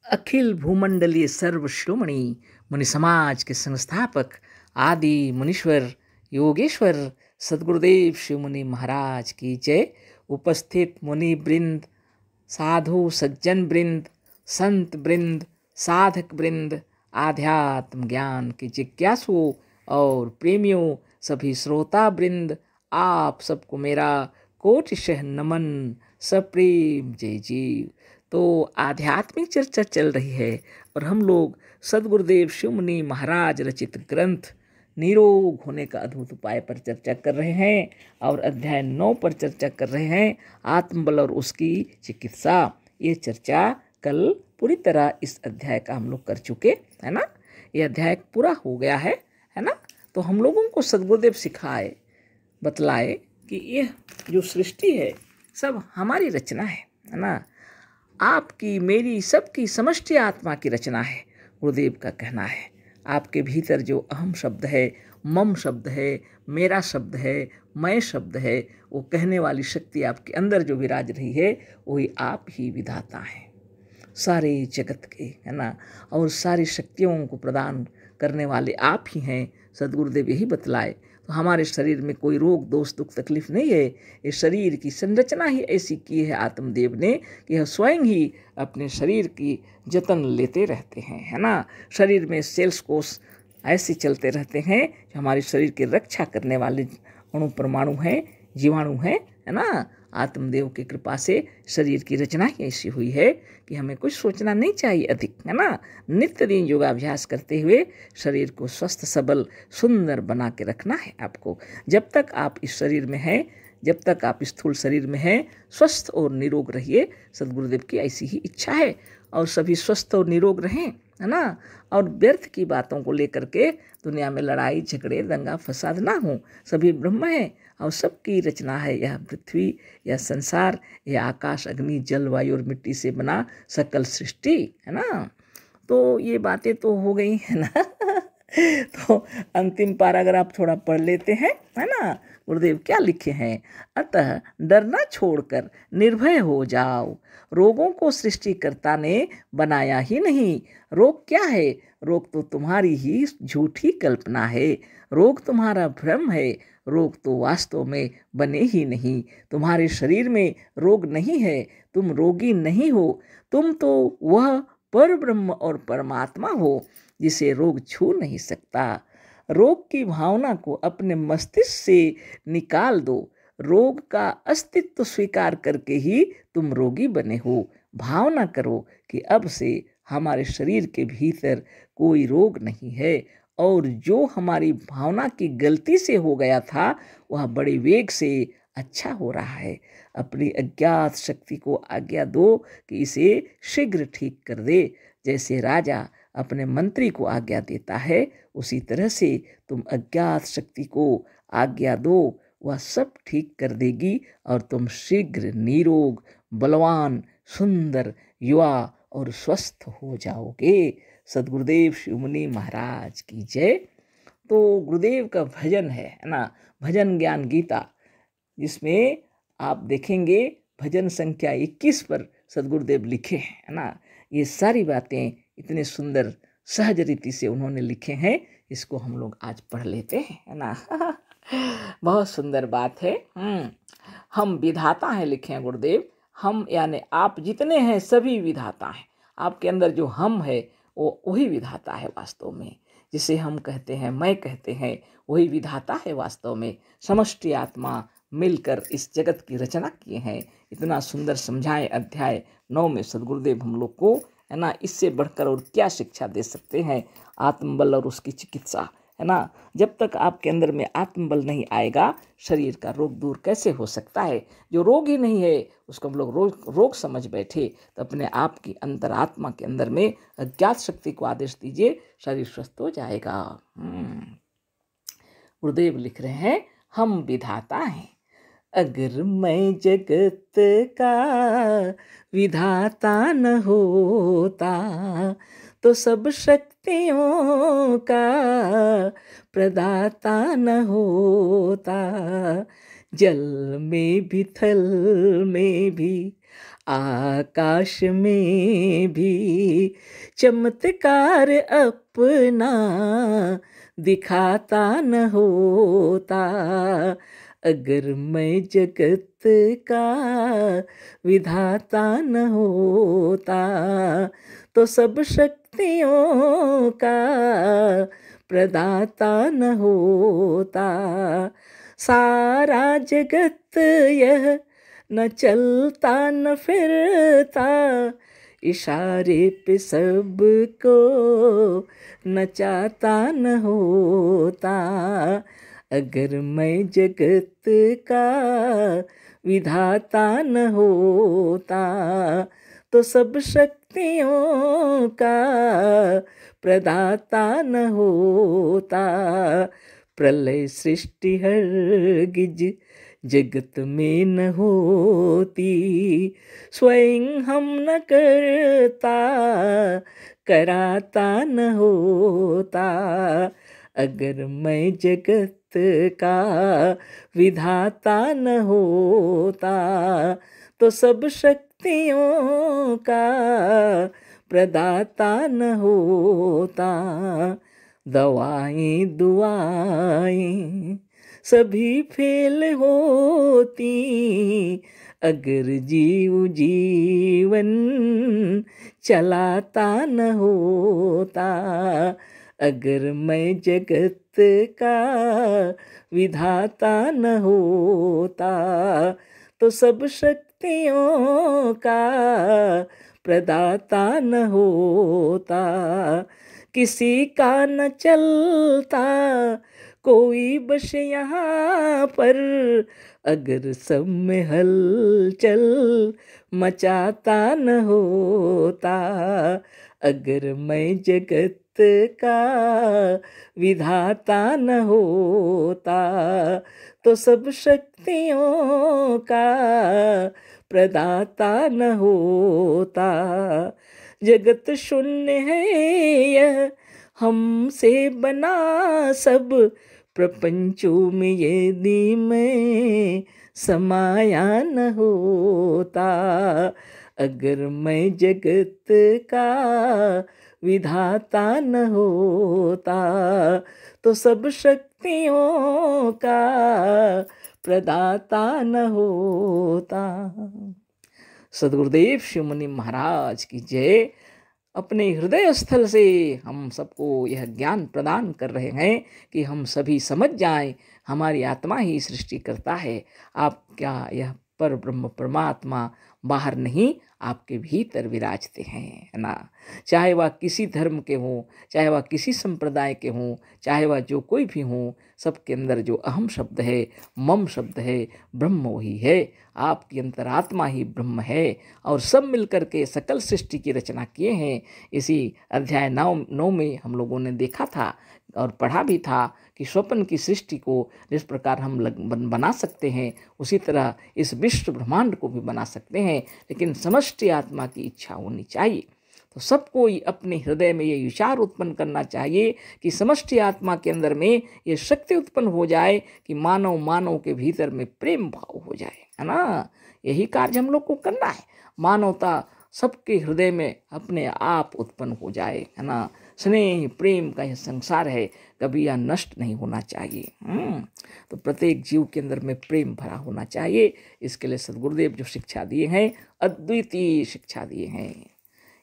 अखिल भूमंडलीय सर्व श्रोमणी मुनि समाज के संस्थापक आदि मुनीश्वर योगेश्वर सद्गुरुदेव शिव मुनि महाराज की जय। उपस्थित मुनि वृंद, साधु सज्जन वृंद, संत वृंद, साधक वृंद, आध्यात्म ज्ञान के जिज्ञासुओं और प्रेमियों, सभी श्रोता वृंद, आप सबको मेरा कोटिशः नमन, सप्रेम जय जीव। तो आध्यात्मिक चर्चा चल रही है और हम लोग सद्गुरुदेव शिव मुनि महाराज रचित ग्रंथ निरोग होने का अद्भुत उपाय पर चर्चा कर रहे हैं और अध्याय 9 पर चर्चा कर रहे हैं, आत्मबल और उसकी चिकित्सा। ये चर्चा कल पूरी तरह इस अध्याय का हम लोग कर चुके है ना। ये अध्याय पूरा हो गया है ना। तो हम लोगों को सद्गुरुदेव सिखाए, बतलाए कि यह जो सृष्टि है सब हमारी रचना है ना। आपकी, मेरी, सबकी समष्टि आत्मा की रचना है, गुरुदेव का कहना है। आपके भीतर जो अहम शब्द है, मम शब्द है, मेरा शब्द है, मैं शब्द है, वो कहने वाली शक्ति आपके अंदर जो विराज रही है वही आप ही विधाता हैं सारे जगत के, है ना। और सारी शक्तियों को प्रदान करने वाले आप ही हैं। सद्गुरुदेव यही बतलाए। तो हमारे शरीर में कोई रोग दोष दुख तकलीफ नहीं है। इस शरीर की संरचना ही ऐसी की है आत्मदेव ने कि यह स्वयं ही अपने शरीर की जतन लेते रहते हैं, है ना। शरीर में सेल्स कोष ऐसे चलते रहते हैं जो हमारे शरीर की रक्षा करने वाले अणु परमाणु हैं, जीवाणु हैं, है ना। आत्मदेव की कृपा से शरीर की रचना ही ऐसी हुई है कि हमें कुछ सोचना नहीं चाहिए अधिक, है ना। नित्य दिन योगाभ्यास करते हुए शरीर को स्वस्थ सबल सुंदर बना के रखना है आपको। जब तक आप इस शरीर में हैं, जब तक आप स्थूल शरीर में हैं, स्वस्थ और निरोग रहिए। सद्गुरुदेव की ऐसी ही इच्छा है और सभी स्वस्थ और निरोग रहें, है ना। और व्यर्थ की बातों को लेकर के दुनिया में लड़ाई झगड़े दंगा फसाद ना हो। सभी ब्रह्म है और सबकी रचना है। यह पृथ्वी, यह संसार, यह आकाश अग्नि जल वायु और मिट्टी से बना सकल सृष्टि, है ना। तो ये बातें तो हो गई, है ना। तो अंतिम पैराग्राफ थोड़ा पढ़ लेते हैं, है ना। गुरुदेव क्या लिखे हैं। अतः डरना छोड़कर निर्भय हो जाओ। रोगों को सृष्टिकर्ता ने बनाया ही नहीं। रोग क्या है? रोग तो तुम्हारी ही झूठी कल्पना है। रोग तुम्हारा भ्रम है। रोग तो वास्तव में बने ही नहीं। तुम्हारे शरीर में रोग नहीं है। तुम रोगी नहीं हो। तुम तो वह पर ब्रह्म और परमात्मा हो जिसे रोग छू नहीं सकता। रोग की भावना को अपने मस्तिष्क से निकाल दो। रोग का अस्तित्व स्वीकार करके ही तुम रोगी बने हो। भावना करो कि अब से हमारे शरीर के भीतर कोई रोग नहीं है और जो हमारी भावना की गलती से हो गया था वह बड़े वेग से अच्छा हो रहा है। अपनी अज्ञात शक्ति को आज्ञा दो कि इसे शीघ्र ठीक कर दे। जैसे राजा अपने मंत्री को आज्ञा देता है, उसी तरह से तुम अज्ञात शक्ति को आज्ञा दो, वह सब ठीक कर देगी और तुम शीघ्र निरोग, बलवान, सुंदर, युवा और स्वस्थ हो जाओगे। सद्गुरुदेव शिव मुनि महाराज की जय। तो गुरुदेव का भजन है ना, भजन ज्ञान गीता, जिसमें आप देखेंगे भजन संख्या 21 पर सद्गुरुदेव लिखे हैं, है ना। ये सारी बातें इतने सुंदर सहज रीति से उन्होंने लिखे हैं, इसको हम लोग आज पढ़ लेते हैं, है ना। बहुत सुंदर बात है। हम विधाता हैं, लिखे हैं गुरुदेव। हम यानी आप जितने हैं सभी विधाता हैं। आपके अंदर जो हम है वो वही विधाता है वास्तव में। जिसे हम कहते हैं, मैं कहते हैं, वही विधाता है वास्तव में। समष्टि आत्मा मिलकर इस जगत की रचना किए हैं। इतना सुंदर समझाए अध्याय 9 में सद्गुरुदेव हम लोग को, है ना। इससे बढ़कर और क्या शिक्षा दे सकते हैं। आत्मबल और उसकी चिकित्सा, है ना। जब तक आपके अंदर में आत्मबल नहीं आएगा, शरीर का रोग दूर कैसे हो सकता है। जो रोग ही नहीं है उसको हम लोग रोग समझ बैठे, तो अपने आप की अंतरात्मा के अंदर में अज्ञात शक्ति को आदेश दीजिए, शरीर स्वस्थ हो जाएगा। गुरुदेव लिख रहे हैं, हम विधाता हैं। अगर मैं जगत का विधाता न होता तो सब शक्तियों का प्रदाता न होता। जल में भी थल में भी आकाश में भी चमत्कार अपना दिखाता न होता, अगर मैं जगत का विधाता न होता, तो सब शक्तियों का प्रदाता न होता। सारा जगत यह न चलता न फिरता, इशारे पे सबको नचाता न होता, अगर मैं जगत का विधाता न होता, तो सब शक्तियों का प्रदाता न होता। प्रलय सृष्टि हरगिज जगत में न होती, स्वयं हम न करता कराता न होता, अगर मैं जगत का विधाता न होता, तो सब शक्तियों का प्रदाता न होता। दवाएं दुआएं सभी फेल होती, अगर जीवन चलाता न होता, अगर मैं जगत का विधाता न होता, तो सब शक्तियों का प्रदाता न होता। किसी का न चलता कोई बस यहाँ पर, अगर सब में हलचल मचाता न होता, अगर मैं जगत का विधाता न होता, तो सब शक्तियों का प्रदाता न होता। जगत शून्य है यह हमसे बना सब, प्रपंचों में यदि मैं समाया न होता, अगर मैं जगत का विधाता न होता, तो सब शक्तियों का प्रदाता न होता। सद्गुरुदेव शिवमुनि महाराज की जय। अपने हृदय स्थल से हम सबको यह ज्ञान प्रदान कर रहे हैं कि हम सभी समझ जाएं, हमारी आत्मा ही सृष्टि करता है। आपका यह पर ब्रह्म परमात्मा बाहर नहीं, आपके भीतर विराजते हैं, है ना। चाहे वह किसी धर्म के हों, चाहे वह किसी संप्रदाय के हों, चाहे वह जो कोई भी हों, सबके अंदर जो अहम शब्द है, मम शब्द है, ब्रह्म वही है। आपकी अंतरात्मा ही ब्रह्म है और सब मिलकर के सकल सृष्टि की रचना किए हैं। इसी अध्याय 9 में हम लोगों ने देखा था और पढ़ा भी था कि स्वप्न की सृष्टि को जिस प्रकार हम बना सकते हैं, उसी तरह इस विश्व ब्रह्मांड को भी बना सकते हैं, लेकिन समष्टि आत्मा की इच्छा होनी चाहिए। तो सबको अपने हृदय में ये विचार उत्पन्न करना चाहिए कि समष्टि आत्मा के अंदर में ये शक्ति उत्पन्न हो जाए कि मानव के भीतर में प्रेम भाव हो जाए, है ना। यही कार्य हम लोग को करना है। मानवता सबके हृदय में अपने आप उत्पन्न हो जाए, है ना। स्नेह प्रेम का यह संसार है, कभी यह नष्ट नहीं होना चाहिए। तो प्रत्येक जीव के अंदर में प्रेम भरा होना चाहिए। इसके लिए सद्गुरुदेव जो शिक्षा दिए हैं, अद्वितीय शिक्षा दिए हैं।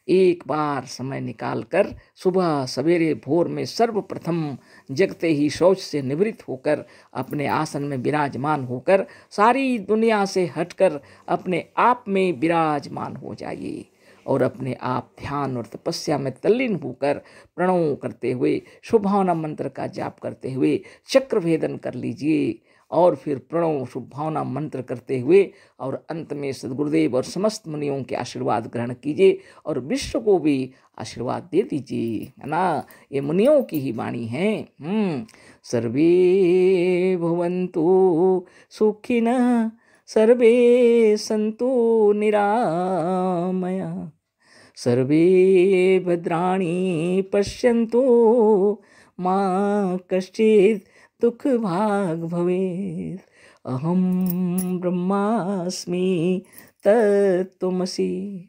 एक बार समय निकालकर सुबह सवेरे भोर में सर्वप्रथम जगते ही शौच से निवृत्त होकर अपने आसन में विराजमान होकर सारी दुनिया से हटकर अपने आप में विराजमान हो जाइए और अपने आप ध्यान और तपस्या में तल्लीन होकर प्रणव करते हुए शुभ भावना मंत्र का जाप करते हुए चक्र भेदन कर लीजिए और फिर प्रणव शुभ भावना मंत्र करते हुए और अंत में सद्गुरुदेव और समस्त मुनियों के आशीर्वाद ग्रहण कीजिए और विश्व को भी आशीर्वाद दे दीजिए, है ना। ये मुनियों की ही वाणी है। सर्वे भवन्तु सुखिनः सर्वे सन्तु निरामया सर्वे भद्राणि पश्यन्तु मा कश्चित् दुख भाग भवेत्। अहम ब्रह्मास्मि तत्त्वमसि।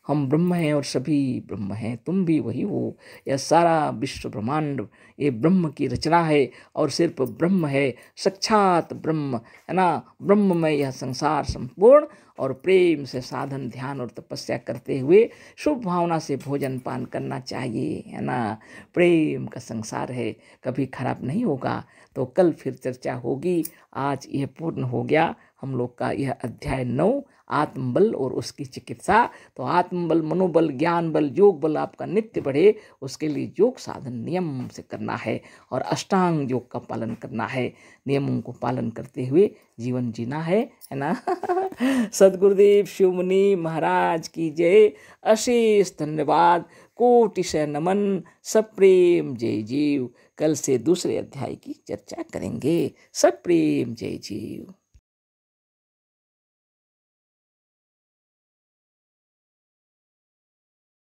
हम ब्रह्म हैं और सभी ब्रह्म हैं, तुम भी वही हो। यह सारा विश्व ब्रह्मांड ये ब्रह्म की रचना है और सिर्फ ब्रह्म है, साक्षात ब्रह्म है ना। ब्रह्म में यह संसार संपूर्ण और प्रेम से साधन ध्यान और तपस्या करते हुए शुभ भावना से भोजन पान करना चाहिए, है ना। प्रेम का संसार है, कभी खराब नहीं होगा। तो कल फिर चर्चा होगी। आज यह पूर्ण हो गया हम लोग का यह अध्याय 9, आत्मबल और उसकी चिकित्सा। तो आत्मबल, मनोबल, ज्ञान बल, योग बल आपका नित्य बढ़े, उसके लिए योग साधन नियम से करना है और अष्टांग योग का पालन करना है। नियमों को पालन करते हुए जीवन जीना है ना। सदगुरुदेव शिव मुनि महाराज की जय। अशेष धन्यवाद, कोटि से नमन, सप्रेम जय जीव। कल से दूसरे अध्याय की चर्चा करेंगे। सप्रेम जय जीव।